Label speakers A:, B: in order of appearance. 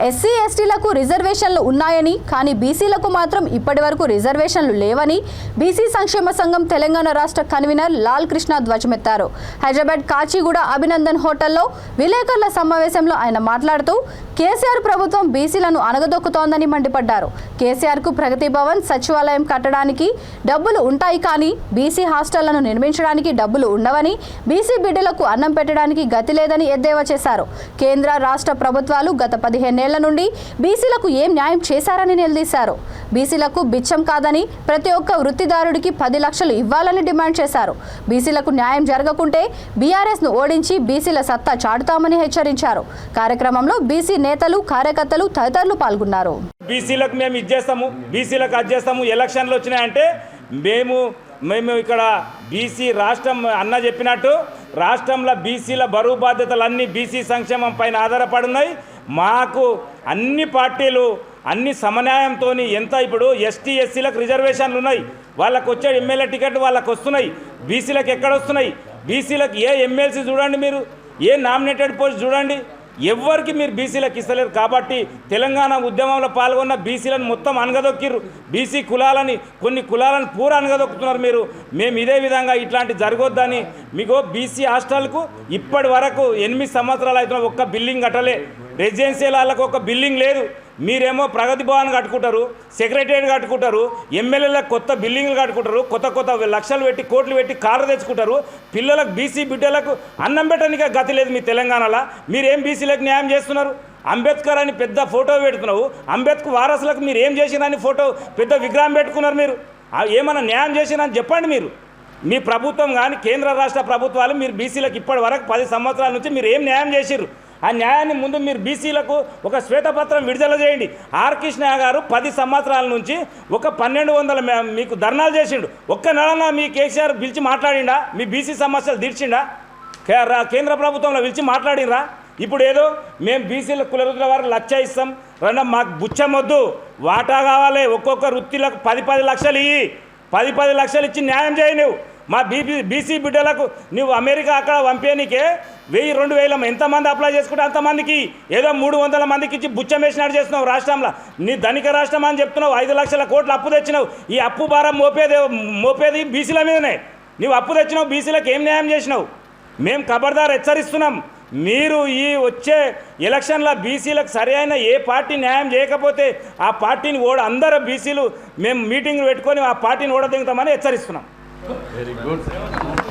A: SC ఎస్టీలకు రిజర్వేషన్లు ఉన్నాయని కానీ బీసీలకు మాత్రం ఇప్పటివరకు రిజర్వేషన్లు లేవని బీసీ సంక్షేమ సంఘం తెలంగాణ రాష్ట్ర కన్వీనర్ లాల్ కృష్ణ ధ్వజమెత్తారు. హైదరాబాద్ కాచిగూడ అభినందన్ హోటల్లో విలేకరుల సమావేశంలో ఆయన మాట్లాడుతూ కేసీఆర్ ప్రభుత్వం బీసీలను అణగదొక్కుతోందని మండిపడ్డారు. కేసీఆర్కు ప్రగతి భవన్ సచివాలయం కట్టడానికి డబ్బులు ఉంటాయి కానీ బీసీ హాస్టళ్లను నిర్మించడానికి డబ్బులు ఉండవని, బీసీ బిడ్డలకు అన్నం పెట్టడానికి గతి లేదని ఎద్దేవా చేశారు. కేంద్ర రాష్ట్ర ప్రభుత్వాలు గత 15 ఏళ్ల నుండి బీసీలకు ఏం న్యాయం చేశారని నిలదీశారు. బీసీలకు బిచ్చం కాదని ప్రతి ఒక్క వృత్తిదారుడికి 10 లక్షలు ఇవ్వాలని డిమాండ్ చేశారు. బీసీలకు న్యాయం జరగకుంటే బీఆర్ఎస్ను ఓడించి బీసీల సత్తా చాటుతామని హెచ్చరించారు. కార్యక్రమంలో బీసీ నేతలు, కార్యకర్తలు తదితరులు పాల్గొన్నారు.
B: బీసీలకు మేము ఇది చేస్తాము, బీసీలకు అది చేస్తాము, ఎలక్షన్లు వచ్చినాయంటే మేము ఇక్కడ బీసీ రాష్ట్రం అన్న చెప్పినట్టు రాష్ట్రంలో బీసీల బరువు బాధ్యతలన్నీ బీసీ సంక్షేమం పైన ఆధారపడున్నాయి. మాకు అన్ని పార్టీలు అన్ని సమన్యాయంతో ఎంత ఇప్పుడు ఎస్టీ ఎస్సీలకు రిజర్వేషన్లు ఉన్నాయి, వాళ్ళకు వచ్చే ఎమ్మెల్యే టికెట్ వాళ్ళకు వస్తున్నాయి. బీసీలకు ఎక్కడ వస్తున్నాయి? బీసీలకు ఏ ఎమ్మెల్సీ చూడండి, మీరు ఏ నామినేటెడ్ పోస్ట్ చూడండి, ఎవరికి మీరు బీసీలకు ఇస్తలేరు. కాబట్టి తెలంగాణ ఉద్యమంలో పాల్గొన్న బీసీలను మొత్తం అనగదొక్కిర్రు. బీసీ కులాలని కొన్ని కులాలను పూరా అనగదొక్కుతున్నారు మీరు. మేము ఇదే విధంగా ఇట్లాంటి జరగొద్దని మీకు బీసీ హాస్టల్కు ఇప్పటి వరకు 8 సంవత్సరాలు అవుతున్న ఒక్క బిల్డింగ్ కట్టలే. రెసిడెన్షియల్ వాళ్ళకు ఒక బిల్డింగ్ లేదు. మీరేమో ప్రగతి భవన్ కట్టుకుంటారు, సెక్రటరియట్ కట్టుకుంటారు, ఎమ్మెల్యేలకు కొత్త బిల్డింగ్లు కట్టుకుంటారు, కొత్త లక్షలు పెట్టి కోట్లు పెట్టి కార్లు తెచ్చుకుంటారు. పిల్లలకు బీసీ బిడ్డలకు అన్నం పెట్టడానికే గతి లేదు మీ తెలంగాణలో. మీరేం బీసీలకు న్యాయం చేస్తున్నారు? అంబేద్కర్ అని పెద్ద ఫోటో పెడుతున్నావు, అంబేద్కర్ వారసులకు మీరు ఏం చేసిరని ఫోటో పెద్ద విగ్రహం పెట్టుకున్నారు. మీరు ఏమైనా న్యాయం చేసిరని చెప్పండి. మీరు మీ ప్రభుత్వం కానీ కేంద్ర రాష్ట్ర ప్రభుత్వాలు మీరు బీసీలకు ఇప్పటి వరకు 10 సంవత్సరాల నుంచి మీరు ఏం న్యాయం చేసిర్రు? ఆ న్యాయాన్ని ముందు మీరు బీసీలకు ఒక శ్వేతపత్రం విడుదల చేయండి. ఆర్ కృష్ణ గారు 10 సంవత్సరాల నుంచి ఒక 1200 మీకు ధర్నాలు చేసిండు. ఒక్క నెలన మీ కేసీఆర్ పిలిచి మాట్లాడిండా? మీ బీసీ సమస్యలు తీర్చిండా? కేంద్ర ప్రభుత్వంలో పిలిచి మాట్లాడినరా? ఇప్పుడు ఏదో మేము బీసీల కులవృత్తుల వారికి 1 లక్ష ఇస్తాం, మాకు బుచ్చమొద్దు, వాటా కావాలి, ఒక్కొక్క వృత్తిలకు 10 లక్షలు ఇయ్యి, 10 లక్షలు ఇచ్చి న్యాయం చేయి. నువ్వు మా బీసీ బిడ్డలకు నువ్వు అమెరికా అక్కడ పంపేనికే 1000-2000 ఎంతమంది అప్లై చేసుకుంటే అంతమందికి ఏదో 300 మందికి ఇచ్చి బుచ్చం వేసినట్టు చేస్తున్నావు. రాష్ట్రంలో నీ ధనిక రాష్ట్రం అని చెప్తున్నావు. 5 లక్షల కోట్ల అప్పు తెచ్చినావు. ఈ అప్పు భారం మోపేది బీసీల మీదనే. నువ్వు అప్పు తెచ్చినావు, బీసీలకు ఏం న్యాయం చేసినావు? మేము ఖబర్దార్ హెచ్చరిస్తున్నాం. మీరు ఈ వచ్చే ఎలక్షన్లో బీసీలకు సరైన ఏ పార్టీ న్యాయం చేయకపోతే ఆ పార్టీని అందరూ బీసీలు మేము మీటింగ్లు పెట్టుకొని ఆ పార్టీని ఓడదిగుతామని హెచ్చరిస్తున్నాం.
C: Very good.